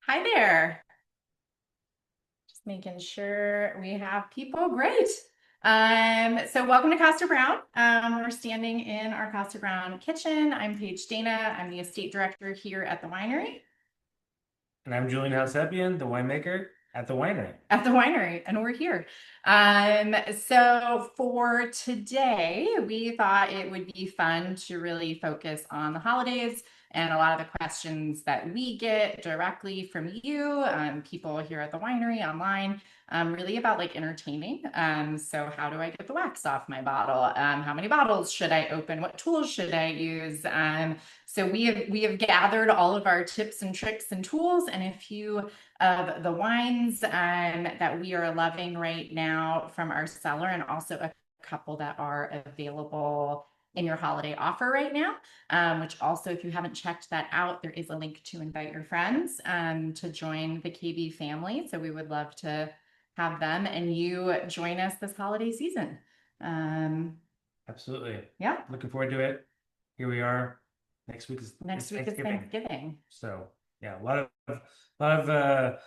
Hi there. Just making sure we have people. Great. So welcome to Kosta Browne. We're standing in our Kosta Browne kitchen. I'm Paige Dana. I'm the estate director here at the winery. And I'm Julien Howsepian, the winemaker at the winery. And we're here. So for today, we thought it would be fun to really focus on the holidays and a lot of the questions that we get directly from you, people here at the winery online, really about like entertaining. So how do I get the wax off my bottle? How many bottles should I open? What tools should I use? So we have gathered all of our tips and tricks and tools, and if you of the wines that we are loving right now from our cellar, and also a couple that are available in your holiday offer right now. Which also, if you haven't checked that out, there is a link to invite your friends to join the KB family. So we would love to have them and you join us this holiday season. Um, Absolutely. yeah, Looking forward to it. Here we are. Next week is next week is Thanksgiving. Thanksgiving. So yeah, a lot of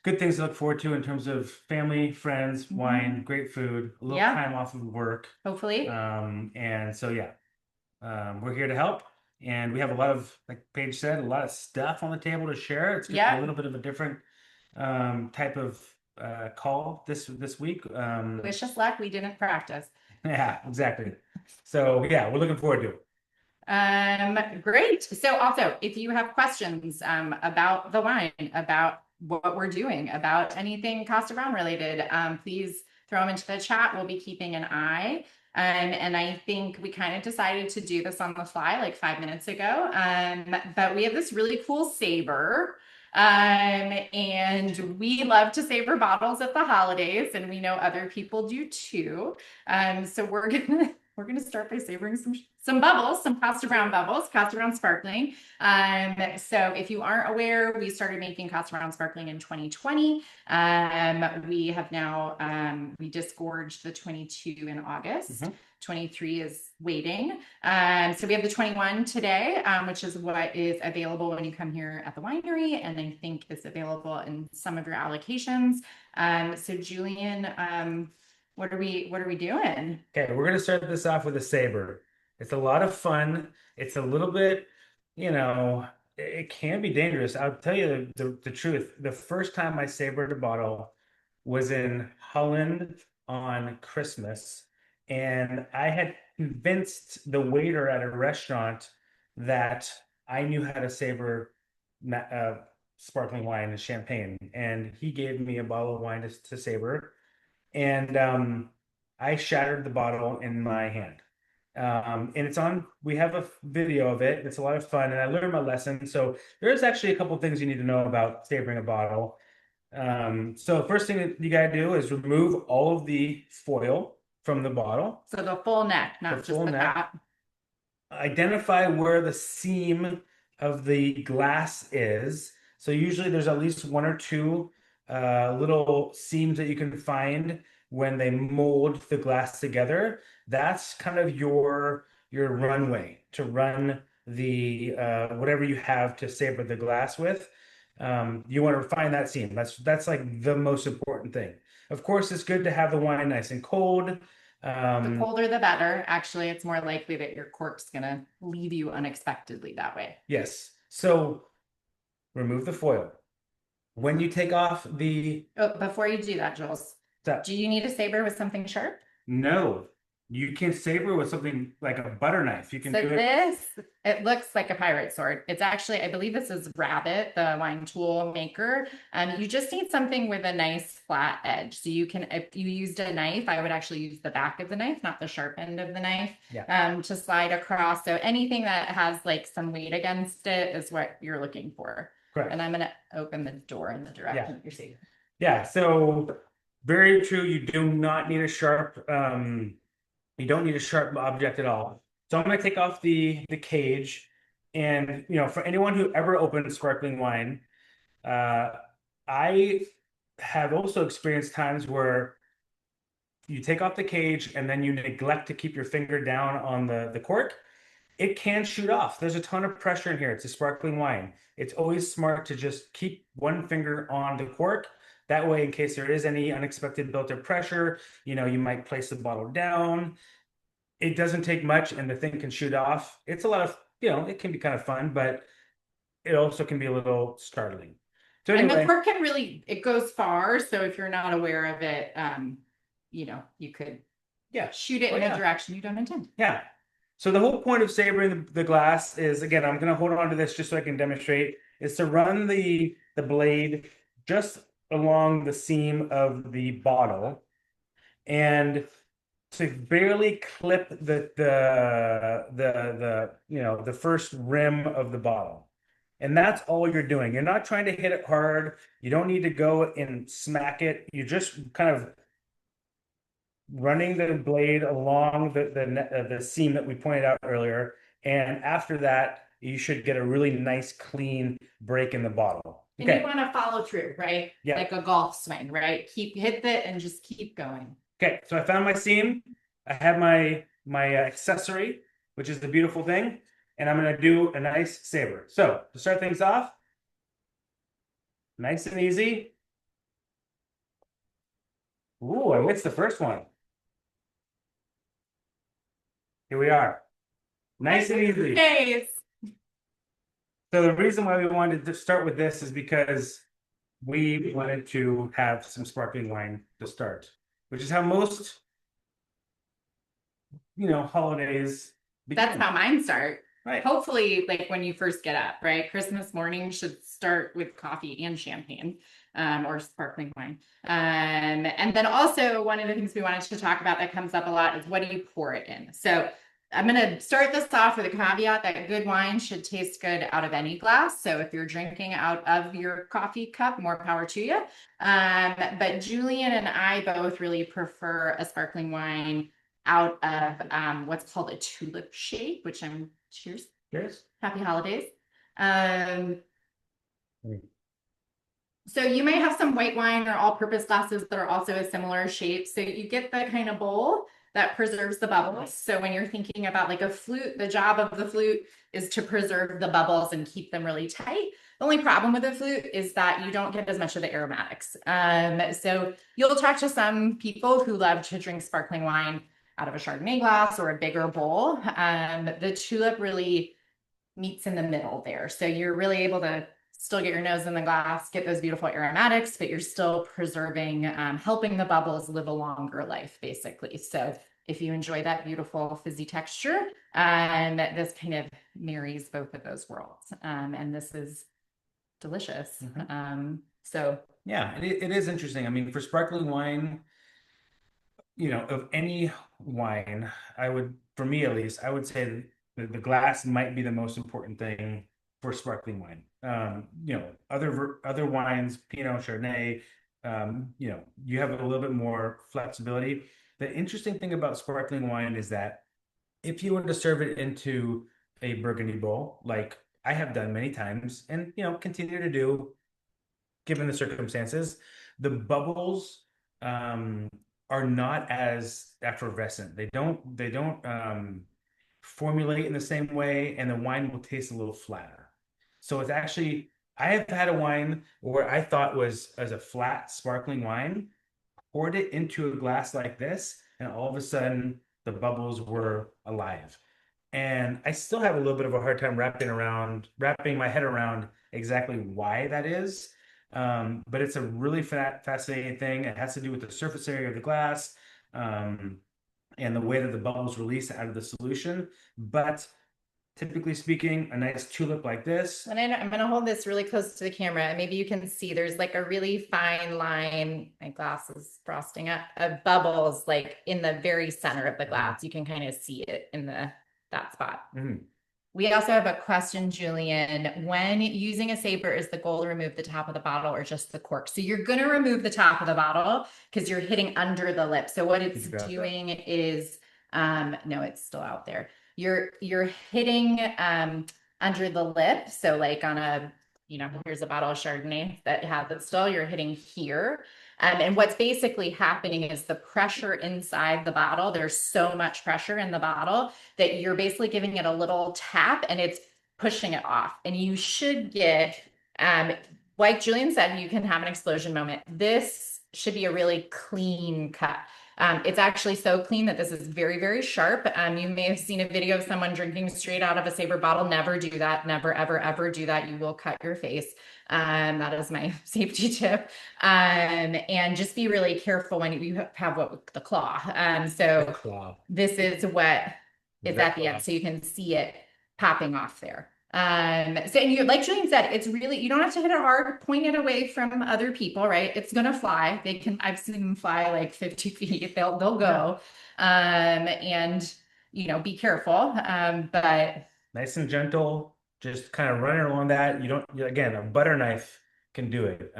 good things to look forward to in terms of family, friends, wine, Mhm. great food, a little Yeah, time off of work. hopefully. And so yeah, we're here to help. And we have a lot of, like Paige said, a lot of stuff on the table to share. It's gonna be a Yeah, little bit of a different type of call this week. wish us luck. We didn't practice. Yeah, exactly. So yeah, we're looking forward to it. Great. So also, if you have questions about the wine, about what we're doing, about anything Costa Brown related, please throw them into the chat. We'll be keeping an eye. And I think we kind of decided to do this on the fly like 5 minutes ago. But we have this really cool saber. And we love to savor bottles at the holidays, and we know other people do too. So we're gonna start by savoring some bubbles, some Kosta Browne bubbles, Kosta Browne sparkling. So if you aren't aware, we started making Kosta Browne sparkling in 2020. We have now we disgorged the 22 in August. Mhm. 23 is waiting. So we have the 21 today, which is what is available when you come here at the winery, and I think is available in some of your allocations. So Julien, what are we doing? Okay, we're gonna start this off with a saber. It's a lot of fun. It's a little bit, you know, it can be dangerous. I'll tell you the truth. The first time I sabered a bottle was in Holland on Christmas, and I had convinced the waiter at a restaurant that I knew how to saber sparkling wine and champagne, and he gave me a bottle of wine to saber, and I shattered the bottle in my hand. And it's on, we have a video of it. It's a lot of fun, and I learned my lesson. So there's actually a couple things you need to know about savoring a bottle. So first thing that you gotta do is remove all of the foil from the bottle, So the full neck, the not just full the neck. top. Identify where the seam of the glass is. So usually there's at least one or two little seams that you can find when they mold the glass together. That's kind of your runway to run the whatever you have to saber the glass with. You want to find that seam. That's like the most important thing. Of course, it's good to have the wine nice and cold. The Um, colder, the better. Actually, it's more likely that your cork's gonna leave you unexpectedly that way. yes. So remove the foil. When you take off the Oh, before you do that, Jules, stuff, do you need a saber with something sharp? no, you can saber with something like a butter knife. You can So do it. this, it looks like a pirate sword. It's actually, I believe this is Rabbit, the wine tool maker. You just need something with a nice flat edge. So you can, if you used a knife, I would actually use the back of the knife, not the sharp end of the knife, Yeah, to slide across. So anything that has like some weight against it is what you're looking for. And correct. I'm gonna open the door in the Yeah, direction that you're seeing. yeah. So very true. You do not need a sharp. You don't need a sharp object at all. So I'm going to take off the cage, and for anyone who ever opened sparkling wine, uh, I have also experienced times where you take off the cage and then you neglect to keep your finger down on the cork, it can shoot off. There's a ton of pressure in here. It's a sparkling wine. It's always smart to just keep one finger on the cork. That way, in case there is any unexpected built-up pressure, you might place the bottle down. It doesn't take much and the thing can shoot off. It's a lot of, it can be kind of fun, but it also can be a little startling. So And the anyway, cork can really, it goes far. So if you're not aware of it, you could yeah. shoot it Oh, in a yeah. direction you don't intend. Yeah. So the whole point of savoring the glass is, again, I'm going to hold on to this just so I can demonstrate, is to run the blade just along the seam of the bottle and to barely clip the first rim of the bottle. And that's all you're doing. You're not trying to hit it hard. You don't need to go and smack it. You just kind of running the blade along the seam that we pointed out earlier. And after that, you should get a really nice, clean break in the bottle. And you Okay. want to follow through, right? Yeah. Like a golf swing, right? Hit it and just keep going. Okay. So I found my seam. I have my accessory, which is the beautiful thing. And I'm going to do a nice saber. So to start things off, nice and easy. Ooh, I missed the first one. Here we are. Nice and easy. Hey, So the reason why we wanted to start with this is because we wanted to have some sparkling wine to start, which is how most, holidays that's begin. how mine start. Right. Hopefully, like when you first get up, right? Christmas morning should start with coffee and champagne, or sparkling wine. And then also one of the things we wanted to talk about that comes up a lot is what do you pour it in? So I'm going to start this off with a caveat that good wine should taste good out of any glass. So if you're drinking out of your coffee cup, more power to you. But Julien and I both really prefer a sparkling wine out of what's called a tulip shape, which I'm cheers. Cheers. Happy holidays. So you may have some white wine or all-purpose glasses that are also a similar shape. So you get the kind of bowl that preserves the bubbles. So when you're thinking about like a flute, the job of the flute is to preserve the bubbles and keep them really tight. The only problem with the flute is that you don't get as much of the aromatics. So you'll talk to some people who love to drink sparkling wine out of a Chardonnay glass or a bigger bowl. The tulip really meets in the middle there. So you're really able to still get your nose in the glass, get those beautiful aromatics, but you're still preserving, helping the bubbles live a longer life, basically. So if you enjoy that beautiful fizzy texture, this kind of marries both of those worlds. And this is delicious. So yeah, it is interesting. I mean, for sparkling wine, of any wine, for me at least, I would say the glass might be the most important thing for sparkling wine. Other wines, Pinot, Chardonnay, you have a little bit more flexibility. The interesting thing about sparkling wine is that if you were to serve it into a Burgundy bowl, like I have done many times and, continue to do, given the circumstances, the bubbles, are not as effervescent. They don't formulate in the same way, and the wine will taste a little flatter. So it's actually, I have had a wine where I thought was as a flat sparkling wine, poured it into a glass like this, and all of a sudden the bubbles were alive. And I still have a little bit of a hard time wrapping my head around exactly why that is. But it's a really fascinating thing. It has to do with the surface area of the glass, and the way that the bubbles release out of the solution. But typically speaking, a nice tulip like this. And I'm going to hold this really close to the camera, and maybe you can see there's like a really fine line. My glass is frosting up of bubbles, like in the very center of the glass. You can kind of see it in that spot. We also have a question, Julien. When using a saber, is the goal to remove the top of the bottle or just the cork? So you're going to remove the top of the bottle because you're hitting under the lip. So what it's doing is, no, it's still out there. You're hitting under the lip. So like on a, here's a bottle of Chardonnay that has it still, you're hitting here. And what's basically happening is the pressure inside the bottle, there's so much pressure in the bottle that you're basically giving it a little tap and it's pushing it off. And you should get, um, like Julien said, you can have an explosion moment. This should be a really clean cut. It's actually so clean that this is very, very sharp. You may have seen a video of someone drinking straight out of a Saber bottle. Never do that. Never, ever, ever do that. You will cut your face. That is my safety tip. And just be really careful when you have what the claw. So The claw. this is what is The at the claw. end. So you can see it popping off there. So and you, like Julien said, it's really, you don't have to hit it hard, point it away from other people, right? It's gonna fly. They can, I've seen them fly like 50 feet. They'll go. And you know, be careful. But Nice and gentle, just kind of running along that. You don't, again, a butter knife can do it.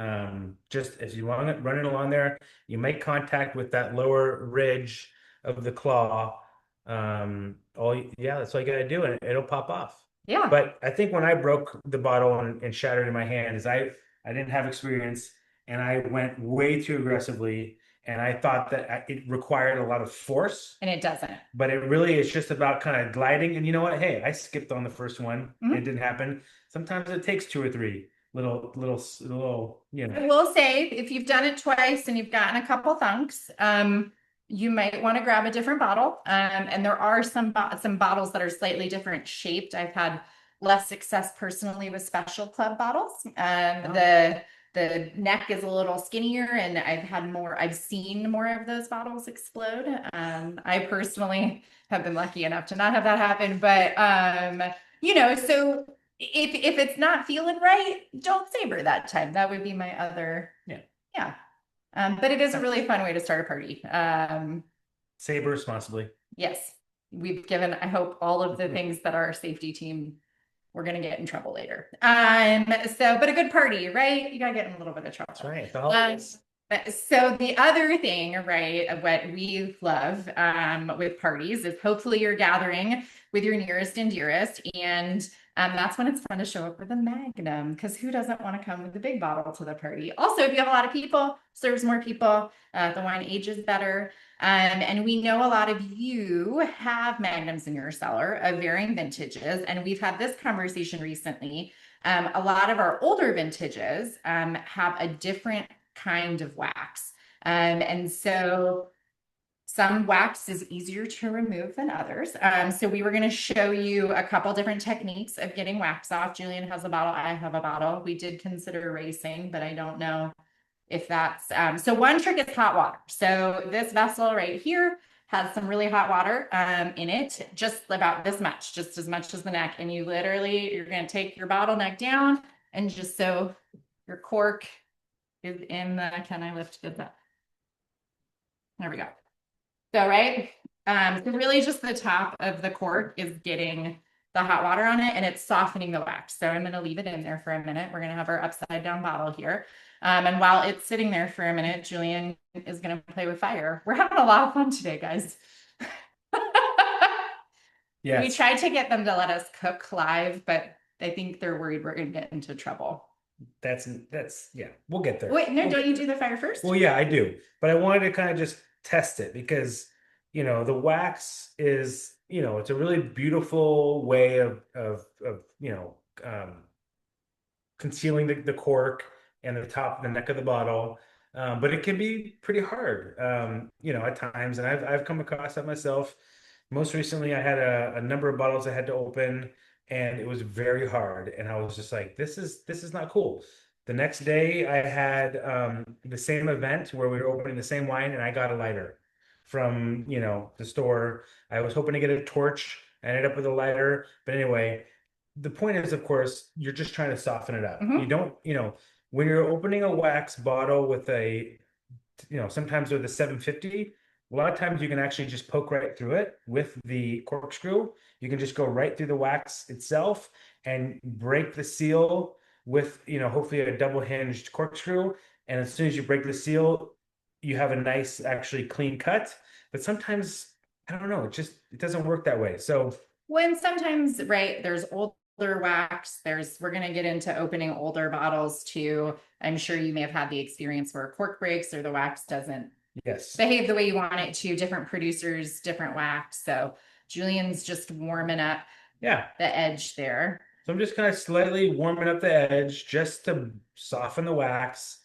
Just as you run it, running along there, you make contact with that lower ridge of the claw. Yeah, that's all you gotta do, and it'll pop off. yeah. But I think when I broke the bottle and shattered in my hand, is I didn't have experience, and I went way too aggressively, and I thought that it required a lot of force. And it doesn't. But it really is just about kind of gliding. And you know what? Hey, I skipped on the first one. Mhm. It didn't happen. Sometimes it takes two or three little, you I know. will say, if you've done it twice and you've gotten a couple thunks, you might want to grab a different bottle. And there are some bottles that are slightly different shaped. I've had less success personally with Special Club bottles. The neck is a little skinnier, and I've seen more of those bottles explode. I personally have been lucky enough to not have that happen, but you know, so if it's not feeling right, don't saber that time. That would be my other, yeah. But it is a really fun way to start a party. Saber responsibly. Yes, we've given, I hope, all of the things that our safety team, we're gonna get in trouble later. But a good party, right? You gotta get in a little bit of trouble. That's right. The holidays. So the other thing, right, of what we love with parties is hopefully you're gathering with your nearest and dearest, and that's when it's fun to show up with a Magnum, because who doesn't want to come with a big bottle to the party? Also, if you have a lot of people, serves more people, the wine ages better. And we know a lot of you have Magnums in your cellar of varying vintages, and we've had this conversation recently. A lot of our older vintages have a different kind of wax. And so some wax is easier to remove than others. So we were going to show you a couple different techniques of getting wax off. Julien has a bottle, I have a bottle. We did consider racing, but I don't know if that's, so one trick is hot water. So this vessel right here has some really hot water in it, just about this much, just as much as the neck. And you literally, you're going to take your bottleneck down, and just so your cork is in the, can I lift this up? There we go. So, right. So really just the top of the cork is getting the hot water on it, and it's softening the wax. So I'm going to leave it in there for a minute. We're going to have our upside down bottle here. And while it's sitting there for a minute, Julien is going to play with fire. We're having a lot of fun today, guys. Yes. We tried to get them to let us cook live, but I think they're worried we're going to get into trouble. That's yeah, we'll get there. Wait, no, don't you do the fire first? Well, yeah, I do. But I wanted to kind of just test it because, you know, the wax is, you know, it's a really beautiful way of you know, concealing the cork and the top, the neck of the bottle. But it can be pretty hard, you know, at times. And I've come across that myself. Most recently, I had a number of bottles I had to open, and it was very hard. And I was just like, this is not cool. The next day, I had the same event where we were opening the same wine, and I got a lighter from, you know, the store. I was hoping to get a torch. I ended up with a lighter. But anyway, the point is, of course, you're just trying to soften it up. You don't, you know, when you're opening a wax bottle with a, you know, sometimes with a 750, a lot of times you can actually just poke right through it with the corkscrew. You can just go right through the wax itself and break the seal with, you know, hopefully a double hinged corkscrew. And as soon as you break the seal, you have a nice, actually clean cut. But sometimes, I don't know, it doesn't work that way. So when sometimes, right, there's older older wax. We're going to get into opening older bottles too. I'm sure you may have had the experience where a cork breaks or the wax doesn't Yes. behave the way you want it to. Different producers, different wax. So Julian's just warming up Yeah. the edge there. So I'm just kind of slightly warming up the edge just to soften the wax.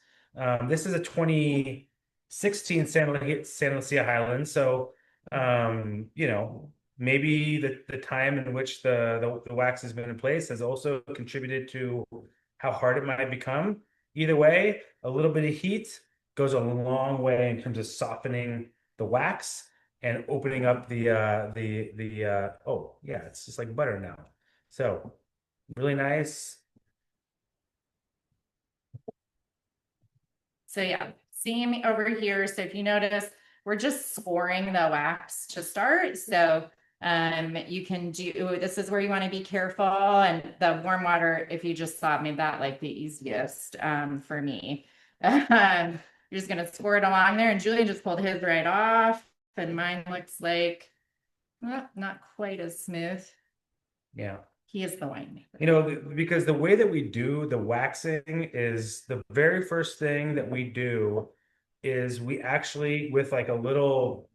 This is a 2016 San Lucia Highland. So, maybe the time in which the wax has been in place has also contributed to how hard it might become. Either way, a little bit of heat goes a long way in terms of softening the wax and opening up oh yeah, it's just like butter now. So really nice. So yeah, same over here. So if you notice, we're just scoring the wax to start. So you can do, this is where you want to be careful. And the warm water, if you just saw, made that like the easiest for me. You're just gonna score it along there. And Julian just pulled his right off. And mine looks like not quite as smooth. Yeah. He is the winemaker. Because the way that we do the waxing is the very first thing that we do is we actually, with like a little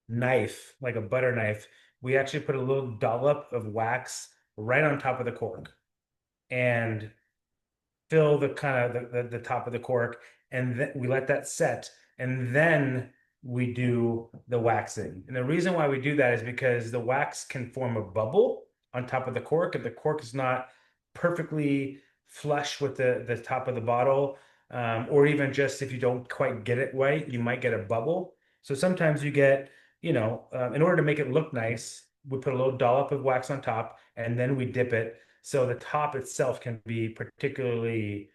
knife, like a butter knife, we actually put a little dollop of wax right on top of the cork and fill the kind of the top of the cork, and then we let that set, and then we do the waxing. And the reason why we do that is because the wax can form a bubble on top of the cork if the cork is not perfectly flush with the top of the bottle, or even just if you don't quite get it right, you might get a bubble. So sometimes you get, in order to make it look nice, we put a little dollop of wax on top and then we dip it so the top itself can be particularly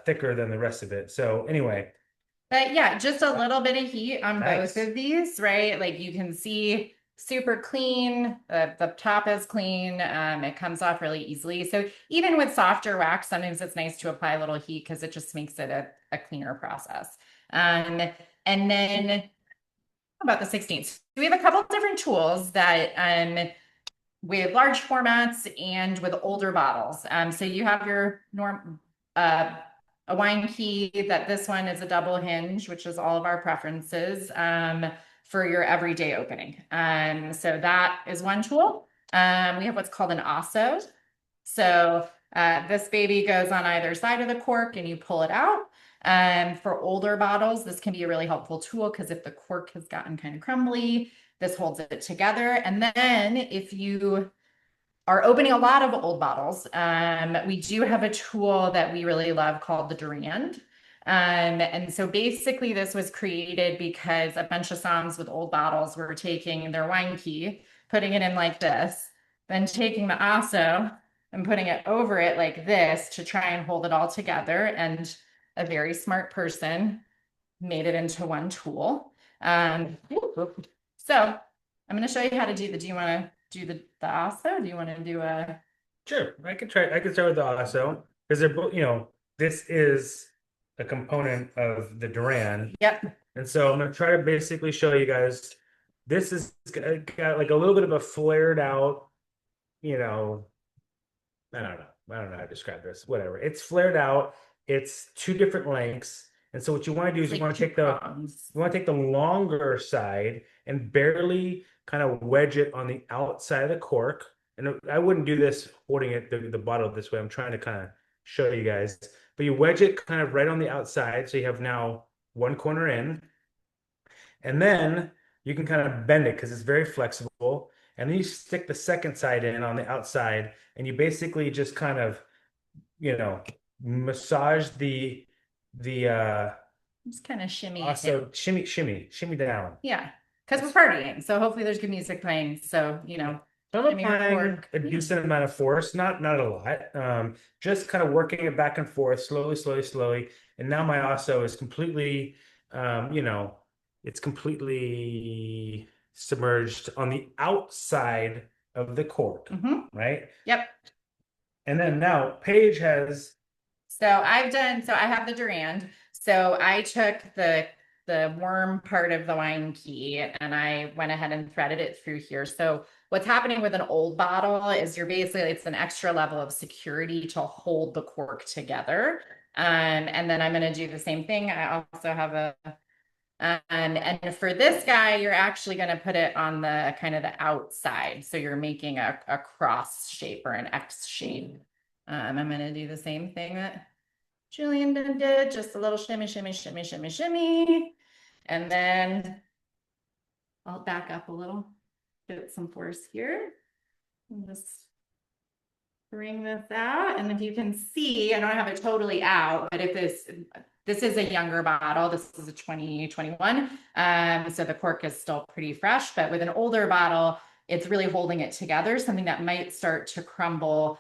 thicker than the rest of it. So anyway. But yeah, just a little bit of heat on Nice. both of these, right? Like you can see super clean. The top is clean. It comes off really easily. So even with softer wax, sometimes it's nice to apply a little heat because it just makes it a cleaner process. And then how about the 16th? We have a couple different tools that with large formats and with older bottles. So you have your a wine key that this one is a double hinge, which is all of our preferences for your everyday opening. So that is one tool. We have what's called an osso. So this baby goes on either side of the cork and you pull it out. For older bottles, this can be a really helpful tool because if the cork has gotten kind of crumbly, this holds it together. And then if you are opening a lot of old bottles, we do have a tool that we really love called the Durand. And so basically this was created because a bunch of somms with old bottles were taking their wine key, putting it in like this, then taking the osso and putting it over it like this to try and hold it all together. And a very smart person made it into one tool. So I'm going to show you how to do do you want to do the osso? Do you want to do a? Sure, I could start with the osso because they're both, this is a component of the Durand. Yep. And so I'm going to try to basically show you guys. This is got like a little bit of a flared out, I don't know how to describe this. Whatever. It's flared out. It's two different lengths. And so what you want to do is you want to take the longer side and barely kind of wedge it on the outside of the cork. And I wouldn't do this holding it the bottle this way. I'm trying to kind of show you guys. But you wedge it kind of right on the outside. So you have now one corner in. And then you can kind of bend it because it's very flexible. And then you stick the second side in on the outside. And you basically just kind of, massage the just kind of shimmy. Also, shimmy down. Yeah, because we're partying, so hopefully there's good music playing. So I'm applying a decent amount of force, not a lot. Just kind of working it back and forth, slowly. And now my osso is completely, it's completely submerged on the outside of the cork, right? Yep. And then now Paige has. So I have the Durand. So I took the worm part of the wine key and I went ahead and threaded it through here. So what's happening with an old bottle is it's an extra level of security to hold the cork together. And then I'm going to do the same thing. I also have and for this guy, you're actually going to put it on the kind of the outside. So you're making a cross shape or an X shape. I'm going to do the same thing that Julien did, just a little shimmy, shimmy, shimmy, shimmy, shimmy. And then I'll back up a little, get some force here. And just bring this out. And if you can see, I don't have it totally out, but if this is a younger bottle, this is a 2021. So the cork is still pretty fresh, but with an older bottle, it's really holding it together, something that might start to crumble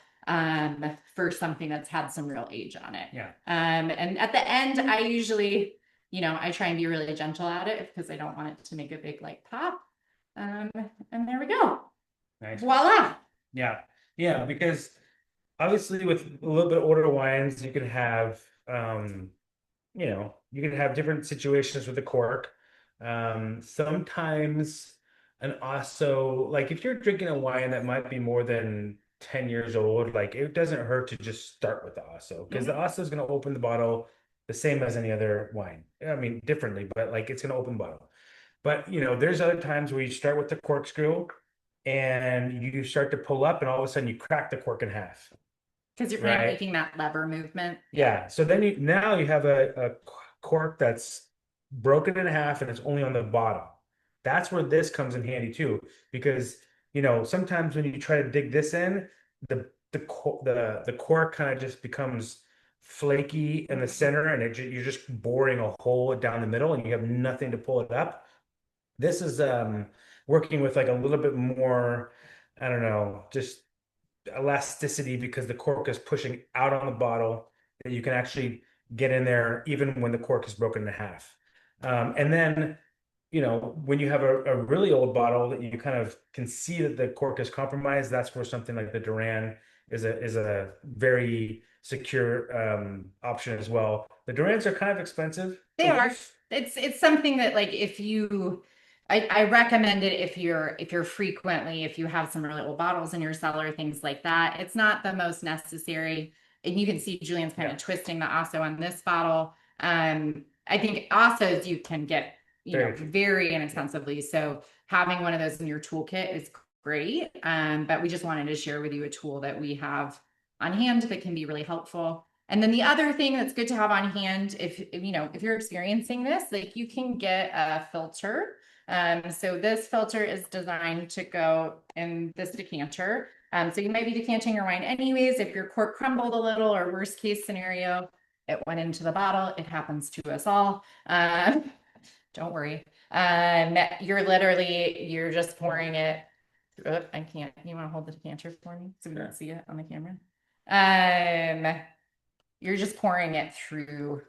for something that's had some real age on it. Yeah. And at the end, I usually, I try and be really gentle at it because I don't want it to make a big like pop. And there we go. Nice. Voila. Yeah. Yeah. Because obviously with a little bit older wines, you can have, you can have different situations with the cork. Sometimes and also like if you're drinking a wine that might be more than 10 years old, like it doesn't hurt to just start with the Osso because the Osso is going to open the bottle the same as any other wine. I mean, differently, but like it's going to open the bottle. But there's other times where you start with the corkscrew and you start to pull up, and all of a sudden you crack the cork in half. Because you're kind of making that lever movement. Yeah. So then now you have a cork that's broken in half and it's only on the bottom. That's where this comes in handy too, because sometimes when you try to dig this in, the cork kind of just becomes flaky in the center, and you're just boring a hole down the middle, and you have nothing to pull it up. This is working with like a little bit more, I don't know, just elasticity because the cork is pushing out on the bottle that you can actually get in there even when the cork is broken in half. And then, when you have a really old bottle that you kind of can see that the cork is compromised, that's where something like the Duran is a very secure option as well. The Durans are kind of expensive. They are. It's something that like I recommend it if you're frequently, if you have some really old bottles in your cellar, things like that. It's not the most necessary. And you can see Julien's kind of twisting the Osso on this bottle. I think Ossos you can get, very inexpensively. So having one of those in your toolkit is great. But we just wanted to share with you a tool that we have on hand that can be really helpful. And then the other thing that's good to have on hand, if you're experiencing this, like you can get a filter. So this filter is designed to go in this decanter. So you might be decanting your wine anyways. If your cork crumbled a little, or worst case scenario, it went into the bottle. It happens to us all. Don't worry. You're just pouring it. Oh, I can't. You want to hold the decanter for me so we don't see it on the camera? You're just pouring it through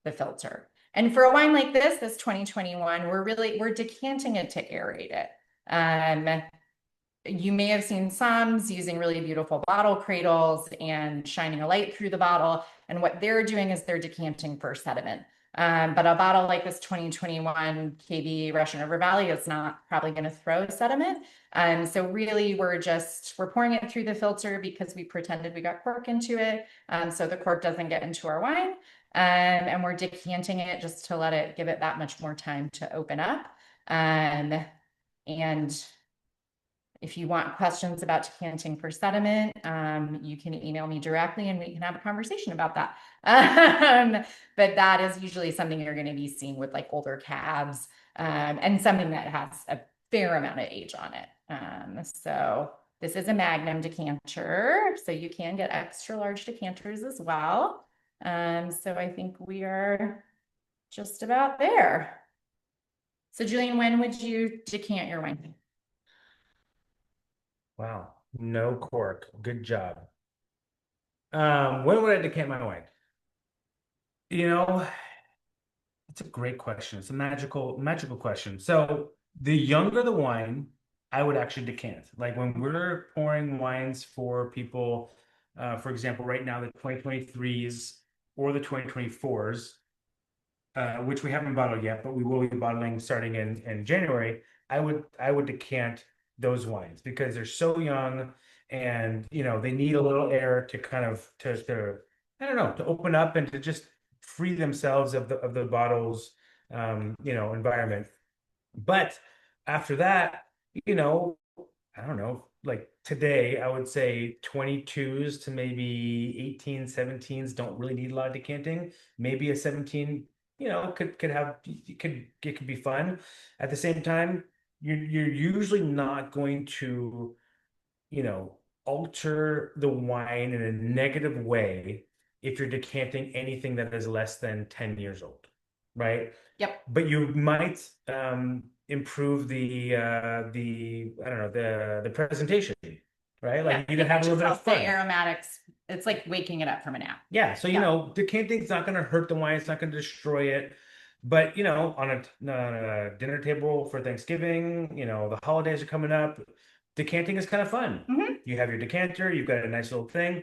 the filter. And for a wine like this 2021, we're decanting it to aerate it. You may have seen some using really beautiful bottle cradles and shining a light through the bottle. And what they're doing is they're decanting for sediment. But a bottle like this 2021 KB Russian River Valley is not probably going to throw sediment. So really we're pouring it through the filter because we pretended we got cork into it. So the cork doesn't get into our wine. And we're decanting it just to give it that much more time to open up. And if you want questions about decanting for sediment, you can email me directly and we can have a conversation about that. But that is usually something you're going to be seeing with like older cabs and something that has a fair amount of age on it. So this is a Magnum decanter, so you can get extra large decanters as well. So I think we are just about there. So Julien, when would you decant your wine? Wow. No cork. Good job. When would I decant my wine? It's a great question. It's a magical question. So the younger the wine, I would actually decant. Like when we're pouring wines for people, for example, right now, the 2023s or the 2024s, which we haven't bottled yet, but we will be bottling starting in January. I would decant those wines because they're so young and they need a little air to kind of to I don't know, to open up and to just free themselves of the bottle's environment. But after that, you know, I don't know, like today, I would say 22s to maybe 18, 17s don't really need a lot of decanting. Maybe a 17, could have it could be fun. At the same time, you're usually not going to, alter the wine in a negative way if you're decanting anything that is less than 10 years old, right? Yep. But you might improve the I don't know, the presentation, right? Yeah, Like you it can have a just little bit of helps the fun. aromatics. It's like waking it up from a nap. Yeah, so Yeah. decanting's not going to hurt the wine, it's not going to destroy it. But on a dinner table for Thanksgiving, the holidays are coming up. Decanting is kind of fun. Hmm. You have your decanter, you've got a nice little thing.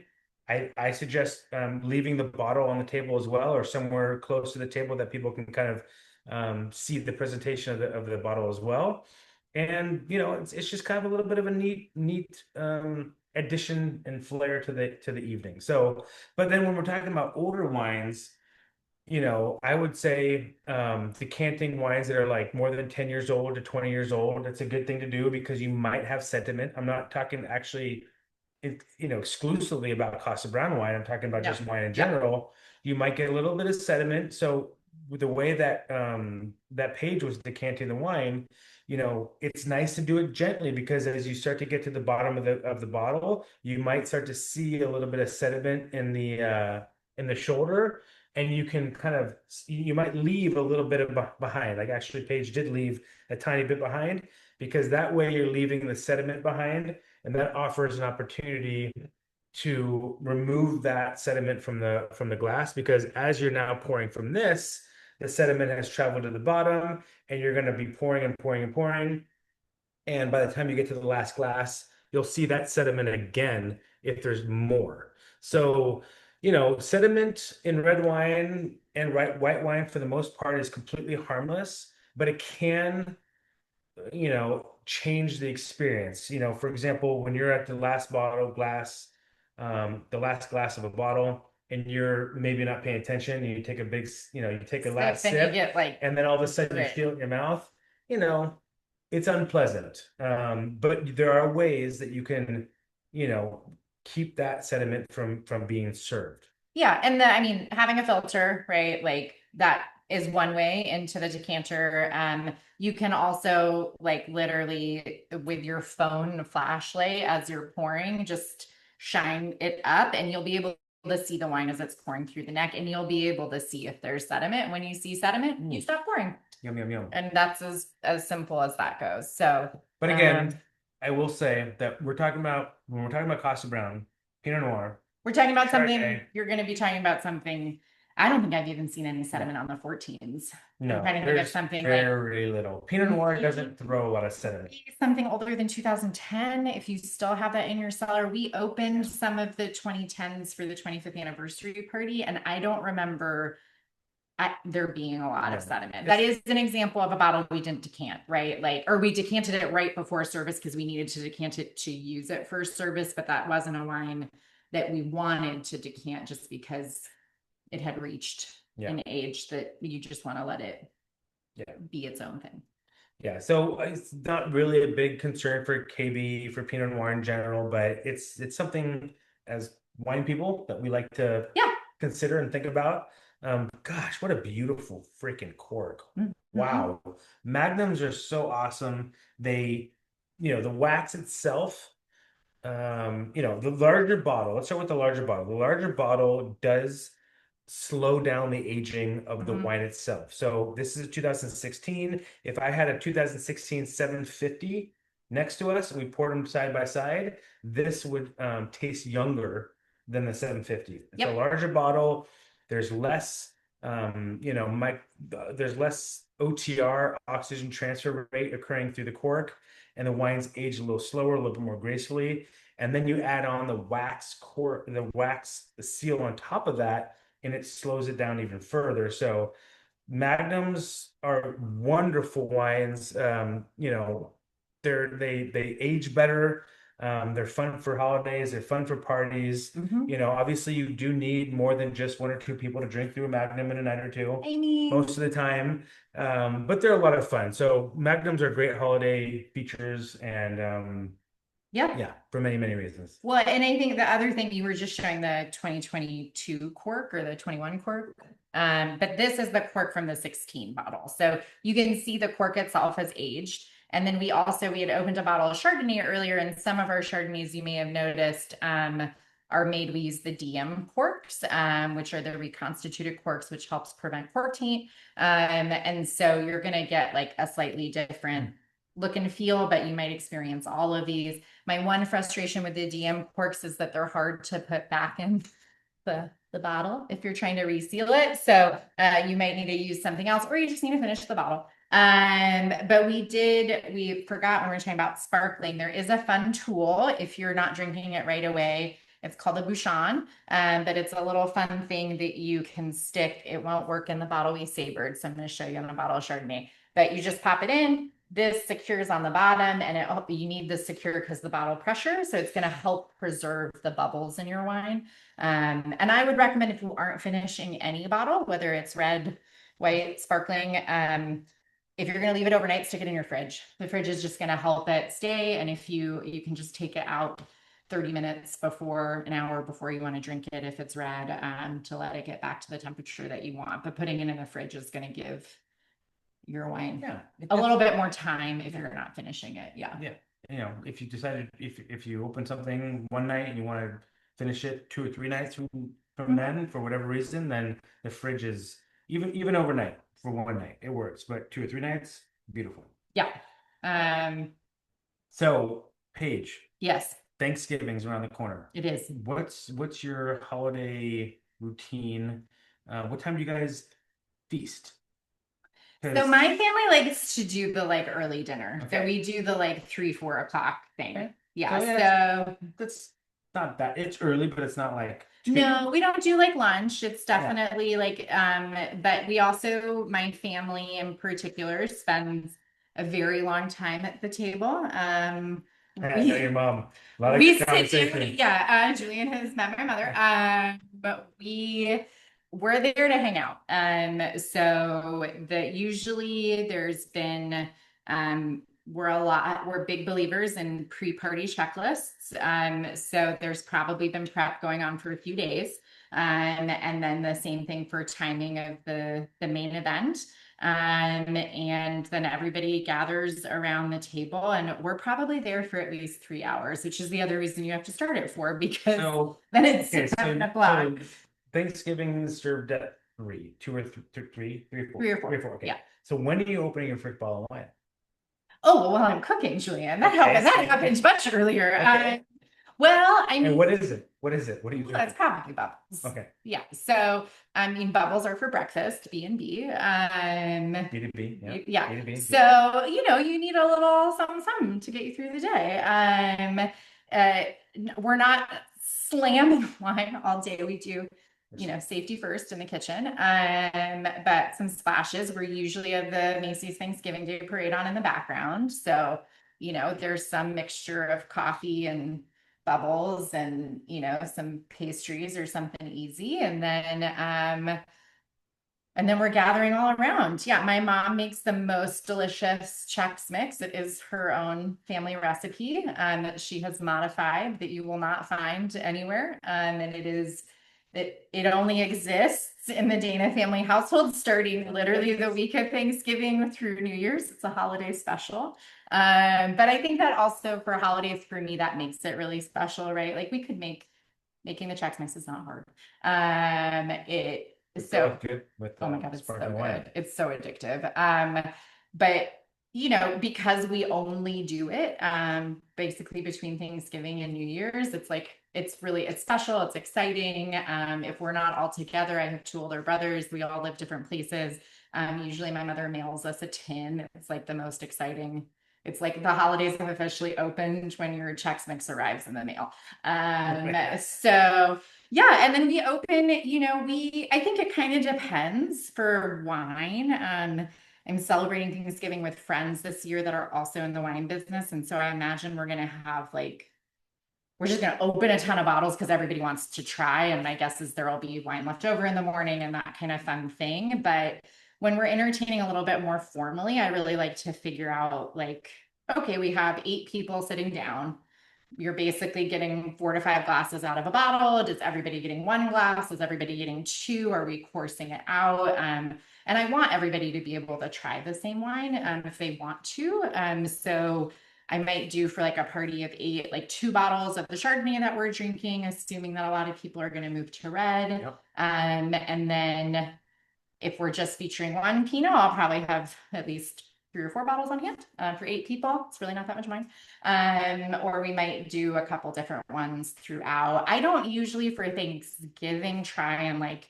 I suggest leaving the bottle on the table as well, or somewhere close to the table that people can kind of see the presentation of the bottle as well. And it's just kind of a little bit of a neat addition and flair to the evening. So, but then when we're talking about older wines, I would say decanting wines that are like more than 10 years old to 20 years old, that's a good thing to do because you might have sediment. I'm not talking actually exclusively about Kosta Browne wine. I'm talking about No. just wine in Yep. general. You might get a little bit of sediment. So with the way that that Paige was decanting the wine, it's nice to do it gently because as you start to get to the bottom of the bottle, you might start to see a little bit of sediment in the shoulder, and you can you might leave a little bit of behind. Like actually, Paige did leave a tiny bit behind because that way you're leaving the sediment behind, and that offers an opportunity to remove that sediment from the glass because as you're now pouring from this, the sediment has traveled to the bottom, and you're going to be pouring and pouring and pouring. And by the time you get to the last glass, you'll see that sediment again if there's more. So, sediment in red wine and white wine for the most part is completely harmless, but it can change the experience. For example, when you're at the last glass of a bottle, and you're maybe not paying attention, you take a you take a So last then you sip, get like and then all of a sudden you grit. feel it in your mouth, you know, it's unpleasant. But there are ways that you can, you know, keep that sediment from being served. Yeah, and I mean, having a filter, right? Like that is one way into the decanter. You can also like literally with your phone flashlight as you're pouring, just shine it up, and you'll be able to see the wine as it's pouring through the neck, and you'll be able to see if there's sediment. When you see sediment, you stop pouring, Yum, yum, yum. and that's as simple as that goes. So, But again, I will say that when we're talking about Costa Brown, Pinot Noir, we're talking about something, Chardonnay. you're going to be talking about something. I don't think I've even seen any sediment on the 14s. I'm No, trying to think of there's something like very little. Pinot Noir doesn't throw a lot of sediment. maybe something older than 2010. If you still have that in your cellar, we opened some of the 2010s for the 25th anniversary party, and I don't remember there being a lot of No. sediment. That is an example of a bottle we didn't decant, right? Like, or we decanted it right before service because we needed to decant it to use it for service, but that wasn't a wine that we wanted to decant just because it had reached Yeah. an age that you just want to let it Yeah. be its own thing. Yeah, so it's not really a big concern for KB, for Pinot Noir in general, but it's something as wine people that we like to Yeah. consider and think about. Gosh, what a beautiful freaking cork. Mhm. Wow. Magnums are so awesome. They, the wax itself, the larger bottle, let's start with the larger bottle. The larger bottle does slow down the aging of the Mhm. wine itself. So this is a 2016. If I had a 2016 750 next to us and we poured them side by side, this would taste younger than the 750. It's a Yep. larger bottle. There's less, there's less OTR, oxygen transfer rate, occurring through the cork, and the wines age a little slower, a little bit more gracefully. And then you add on the wax cork, the seal on top of that, and it slows it down even further. So magnums are wonderful wines. they age better. They're fun for holidays. They're fun for parties. Mhm. You know, obviously you do need more than just one or two people to drink through a Magnum in a night or two I mean, most of the time. But they're a lot of fun. So Magnums are great holiday features and yeah. yeah, for many, many reasons. Well, and I think the other thing you were just showing the 2022 cork or the 21 cork. But this is the cork from the 16 bottle. So you can see the cork itself has aged. And then we had opened a bottle of Chardonnay earlier, and some of our Chardonnays you may have noticed are made, we use the DM corks, which are the reconstituted corks, which helps prevent cork taint. And so you're gonna get like a slightly different look and feel, but you might experience all of these. My one frustration with the DM corks is that they're hard to put back in the bottle if you're trying to reseal it. So you might need to use something else, or you just need to finish the bottle. But we forgot when we were talking about sparkling, there is a fun tool if you're not drinking it right away. It's called a bouchon, but it's a little fun thing that you can stick. It won't work in the bottle we savored, so I'm going to show you on a bottle of Chardonnay. But you just pop it in. This secures on the bottom, and you need this secure because the bottle pressure, so it's going to help preserve the bubbles in your wine. And I would recommend if you aren't finishing any bottle, whether it's red, white, sparkling, if you're going to leave it overnight, stick it in your fridge. The fridge is just going to help it stay. And if you can just take it out 30 minutes before, an hour before you want to drink it, if it's red, to let it get back to the temperature that you want. But putting it in the fridge is going to give your wine Yeah, a little bit more time if you're not finishing it. Yeah. yeah. You know, if you decided if you open something one night and you want to finish it 2 or 3 nights from then for whatever reason, then the fridge is even overnight for one night it works, but 2 or 3 nights, beautiful. Yeah. So Paige, Yes, Thanksgiving's around the corner. it is. What's your holiday routine? What time do you guys feast? So my family likes to do the like early dinner. So Okay. we do the like 3, 4 o'clock thing. Okay. Yeah. So, yeah, So that's not that it's early, but it's not like too. no, we don't do like lunch. It's Yeah. definitely like, but we also, my family in particular, spends a very long time at the table. I know your mom. A lot of We sit conversation. down, yeah. Julien has met my mother, but we're there to hang out. So that usually there's been we're big believers in pre-party checklists. So there's probably been prep going on for a few days. And then the same thing for timing of the main event. And then everybody gathers around the table, and we're probably there for at least 3 hours, which is the other reason you have to start it for, because So then it's okay, 7 o'clock. so Thanksgiving is served at 3, 2 or 3, 3 or 4, Three or four. 3 or 4. Okay. Yeah. So when are you opening your first bottle of wine? Oh, well, I'm cooking, Julien. That Okay. happened much earlier. Okay. Well, I mean, And what is it? What is it? What are you well, doing? that's probably bubbles. Okay. Yeah. So, I mean, bubbles are for breakfast, B&B. B2B, yeah. Yeah. B2B. So, you need a little something to get you through the day. Uh, we're not slamming wine all day. We do, safety first in the kitchen. But some splashes. We're usually have the Macy's Thanksgiving Day Parade on in the background. So, there's some mixture of coffee and bubbles and, some pastries or something easy. And then we're gathering all around. Yeah, my mom makes the most delicious Chex Mix. It is her own family recipe that she has modified that you will not find anywhere. And it only exists in the Dana family household starting literally the week of Thanksgiving through New Year's. It's a holiday special. But I think that also for holidays, for me, that makes it really special, right? Like we could making the Chex Mix is not hard. It's So good with oh my God, it's so sparkling wine. good. It's so addictive. But because we only do it basically between Thanksgiving and New Year's, it's like it's special, it's exciting. If we're not all together, I have 2 older brothers, we all live different places. Usually my mother mails us a tin. It's like the most exciting. It's like the holidays have officially opened when your Chex Mix arrives in the mail. So yeah, and then we open, I think it kind of depends for wine. I'm celebrating Thanksgiving with friends this year that are also in the wine business. And so I imagine we're going to have like, we're just going to open a ton of bottles because everybody wants to try. And my guess is there'll be wine left over in the morning and that kind of fun thing. But when we're entertaining a little bit more formally, I really like to figure out like, okay, we have 8 people sitting down. You're basically getting 4 to 5 glasses out of a bottle. Is everybody getting 1 glass? Is everybody getting 2? Are we coursing it out? And I want everybody to be able to try the same wine if they want to. So I might do for like a party of 8, like 2 bottles of the Chardonnay that we're drinking, assuming that a lot of people are going to move to red. Yep. And then if we're just featuring one Pinot, I'll probably have at least 3 or 4 bottles on hand for 8 people. It's really not that much wine. Or we might do a couple different ones throughout. I don't usually for Thanksgiving try and like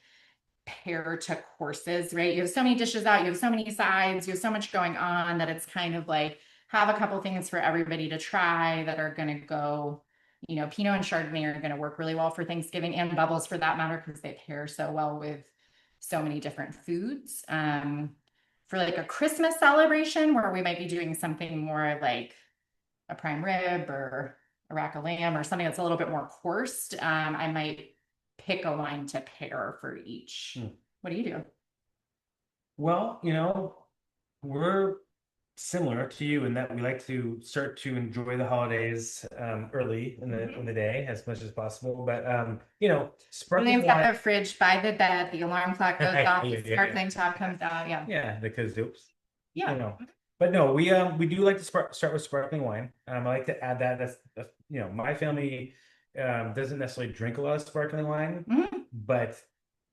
pair to courses, right? You have so many dishes out, you have so many sides, you have so much going on that it's kind of like have a couple things for everybody to try that are going to go, Pinot and Chardonnay are going to work really well for Thanksgiving and bubbles for that matter because they pair so well with so many different foods. For like a Christmas celebration where we might be doing something more like a prime rib or a rack of lamb or something that's a little bit more coursed, I might pick a wine to pair for each. What do you do? Well, we're similar to you in that we like to start to enjoy the holidays early in the day as much as possible. But sparkling Julian's got wine. the fridge by the bed, the alarm clock goes off, Yeah, the yeah, yeah. sparkling top comes out. Yeah. Yeah, because oops, Yeah. But no, we do like to start with sparkling wine. I like to add that. That's my family doesn't necessarily drink a lot of sparkling wine, Mhm. but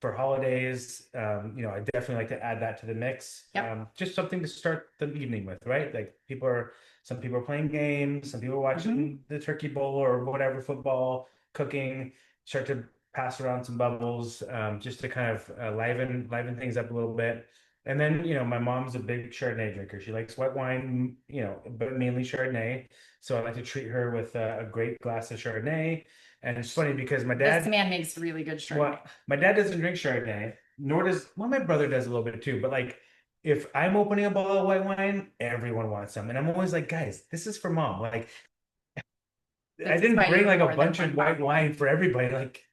for holidays, I definitely like to add that to the mix. Yep. Just something to start the evening with, right? Like some people are playing games, some people are watching the turkey bowl or whatever, football, cooking, start to pass around some bubbles, just to kind of liven things up a little bit. And then, my mom's a big Chardonnay drinker. She likes white wine, but mainly Chardonnay. So I like to treat her with a great glass of Chardonnay. And it's funny because This man makes really good well, Chardonnay. my dad doesn't drink Chardonnay, nor well, my brother does a little bit too. But like, if I'm opening a bottle of white wine, everyone wants some. And I'm always like, guys, this is for mom. Like, I This is didn't why you bring have like a more than bunch of one white bottle. wine for everybody. Like,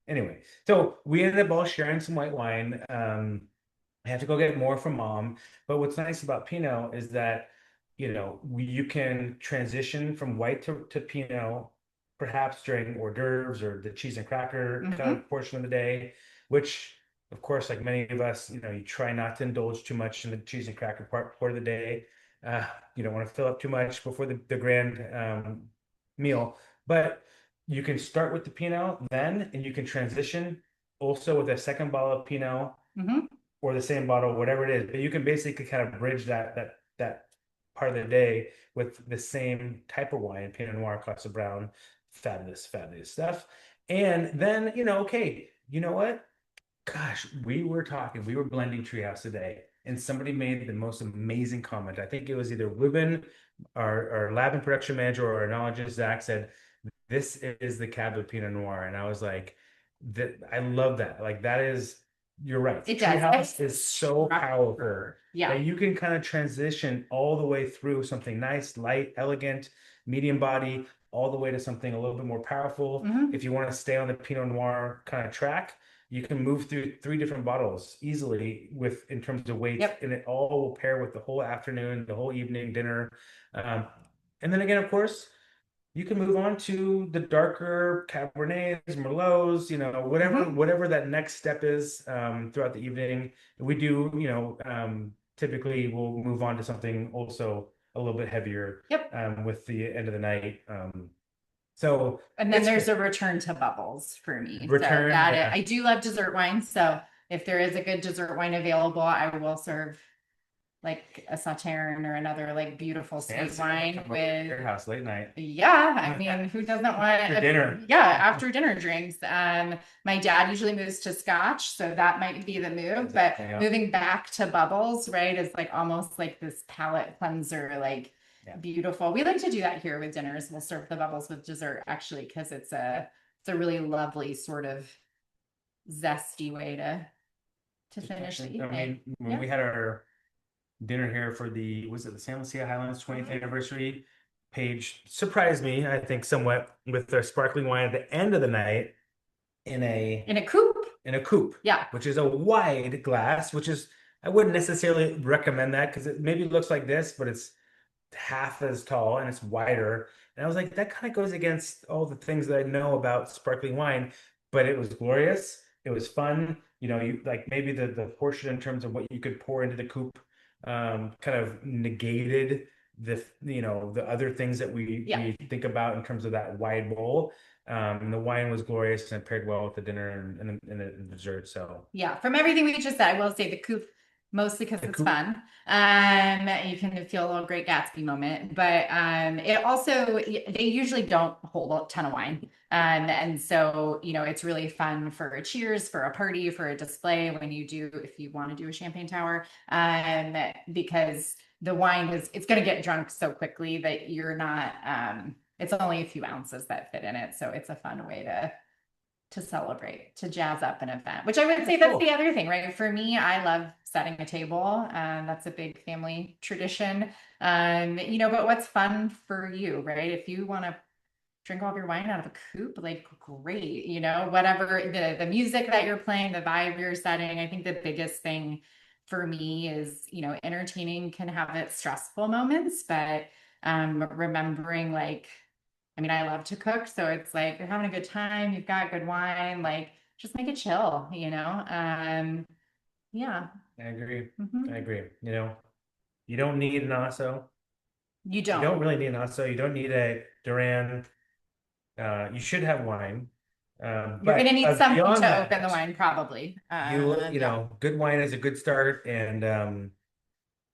anyway. So we ended up all sharing some white wine. I have to go get more from mom. But what's nice about Pinot is that, you can transition from white to Pinot, perhaps during hors d'oeuvres or the cheese and cracker kind Mm-hmm. of portion of the day, which, of course, like many of us, you try not to indulge too much in the cheese and cracker part of the day. Uh, you don't want to fill up too much before the grand meal. But you can start with the Pinot then, and you can transition also with a second bottle of Pinot Mm-hmm. or the same bottle, whatever it is. But you can basically kind of bridge that part of the day with the same type of wine, Pinot Noir, Kosta Browne, fabulous, fabulous stuff. And then, okay, you know what? Gosh, we were blending Treehouse today, and somebody made the most amazing comment. I think it was either Ruben, our lab and production manager, or our enologist, Zach, said, "This is the Cab of Pinot Noir." And I was like, that I love that. Like that is, you're right. It does. Treehouse It's is so powerful structure. Yeah. that you can kind of transition all the way through something nice, light, elegant, medium body, all the way to something a little bit more powerful. Mm-hmm. If you want to stay on the Pinot Noir kind of track, you can move through 3 different bottles easily in terms of weight, Yep. and it all will pair with the whole afternoon, the whole evening, dinner. Um, and then again, of course, you can move on to the darker Cabernets, Merlots, whatever Mm-hmm. whatever that next step is throughout the evening. We do, typically we'll move on to something also a little bit heavier Yep. with the end of the night. So And then it's there's a return to bubbles for me. So return, I do love dessert wine. So if there is a good dessert wine available, I will serve like a Sauterne or another like beautiful sweet fancy. wine Come over to with, your house late night yeah, I mean, who doesn't want after dinner. yeah, after dinner drinks. My dad usually moves to Scotch, so that might be the move. But Exactly, yeah. moving back to bubbles, right, is like almost like this palate cleanser, like Yeah. beautiful. We like to do that here with dinners. We'll serve the bubbles with dessert actually, because it's a really lovely sort of zesty way to finish the I evening. mean, when Yeah. we had our dinner here for was it the San Lucia Highlands 20th anniversary. Paige surprised me, I think, somewhat with their sparkling wine at the end of the night in a In a coupe? in a coupe, Yeah. which is a wide glass, which is I wouldn't necessarily recommend that because it maybe looks like this, but it's half as tall and it's wider. And I was like, that kind of goes against all the things that I know about sparkling wine, but it was glorious. It was fun. You like maybe the portion in terms of what you could pour into the coupe kind of negated the other things that Yeah. we think about in terms of that wide bowl. And the wine was glorious and it paired well with the dinner and the dessert. So Yeah. From everything we just said, I will say the coupe mostly because the it's coupe, fun. You can feel a little Great Gatsby moment, but it also they usually don't hold a ton of wine. And so, it's really fun for a cheers, for a party, for a display when if you want to do a champagne tower, because the wine it's going to get drunk so quickly that you're not, it's only a few ounces that fit in it. So it's a fun way to celebrate, to jazz up an event, which I would say that's the other thing, right? For me, I love setting a table. That's a big family tradition. But what's fun for you, right? If you want to drink all of your wine out of a coupe, like great, whatever the music that you're playing, the vibe you're setting. I think the biggest thing for me is, entertaining can have its stressful moments, but remembering like, I mean, I love to cook, so it's like you're having a good time, you've got good wine, like just make it chill, yeah. I agree. I Mhm. agree. You don't need an osso. You You don't don't. really need an osso. You don't need a Duran. You should have wine. You're gonna need something Beyond to open the that, wine, probably. Yeah. good wine is a good start. And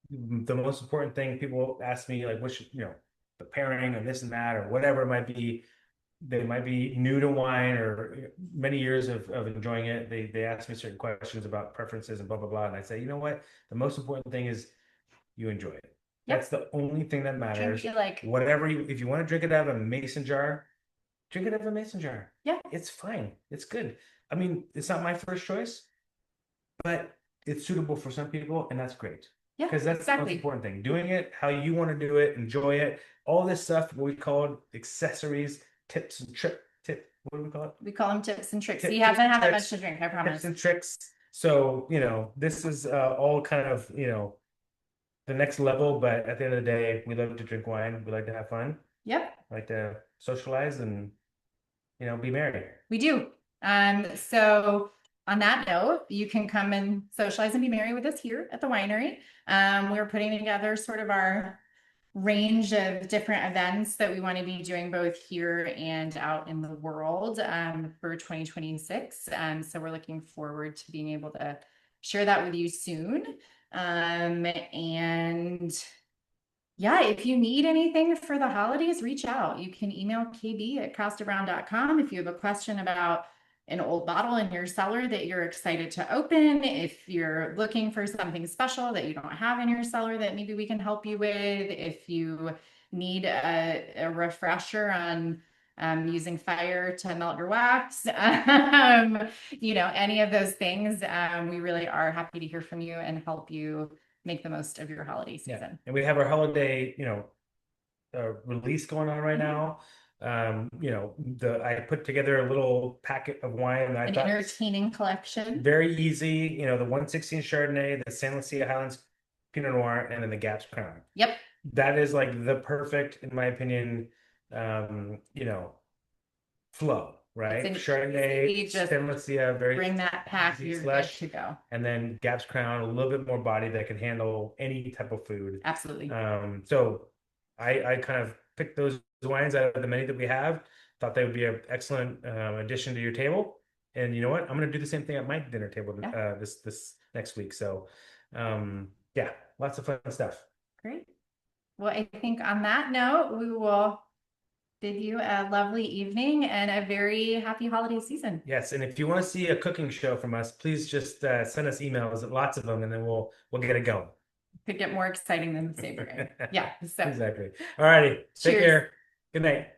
the most important thing people ask me, like, the pairing and this and that, or whatever it might be, they might be new to wine or many years of enjoying it. They ask me certain questions about preferences and blah, blah, blah. And I say, you know what? The most important thing is you enjoy it. That's Yep. the only thing that Drink what matters. you like. If you want to drink it out of a mason jar, drink it out of a mason jar. Yeah. It's fine. It's good. I mean, it's not my first choice, but it's suitable for some people, and that's great. Yeah, Because that's the most exactly. important thing. Doing it how you want to do it, enjoy it. All this stuff, what we call accessories, tips and what do we call it? We call them tips and tricks. You Tips haven't and had that much tricks, to drink, I tips promise. and tricks. So, this is all kind of, the next level, but at the end of the day, we love to drink wine. We like to have fun. Yep. We like to socialize and, be merry. We do. So on that note, you can come and socialize and be merry with us here at the winery. We're putting together sort of our range of different events that we want to be doing both here and out in the world for 2026. So we're looking forward to being able to share that with you soon. And yeah, if you need anything for the holidays, reach out. You can email kb@kostabrown.com if you have a question about an old bottle in your cellar that you're excited to open. If you're looking for something special that you don't have in your cellar that maybe we can help you with. If you need a refresher on using fire to melt your wax, any of those things, we really are happy to hear from you and help you make the most of your holiday Yeah. season. And we have our holiday, release going on right Mhm. now. I put together a little packet of wine that I An thought entertaining collection. very easy. The 116 Chardonnay, the San Lucia Highlands Pinot Noir, and then the Gaps Crown. Yep. That is like the perfect, in my opinion, flow, It's right? an Chardonnay, easy, just San Lucia, very bring that pack, easy you're good slush, to go. and then Gaps Crown, a little bit more body that can handle any type of food. Absolutely. So I kind of picked those wines out of the menu that we have. Thought they would be an excellent addition to your table. And you know what? I'm going to do the same thing at my dinner table Yeah. this next week. So yeah, lots of fun stuff. Great. Well, I think on that note, we will bid you a lovely evening and a very happy holiday season. Yes, and if you want to see a cooking show from us, please just send us emails, lots of them, and then we'll get it going. Could get more exciting than savoring. Yeah. So Exactly. All righty. Take cheers. care. Good night.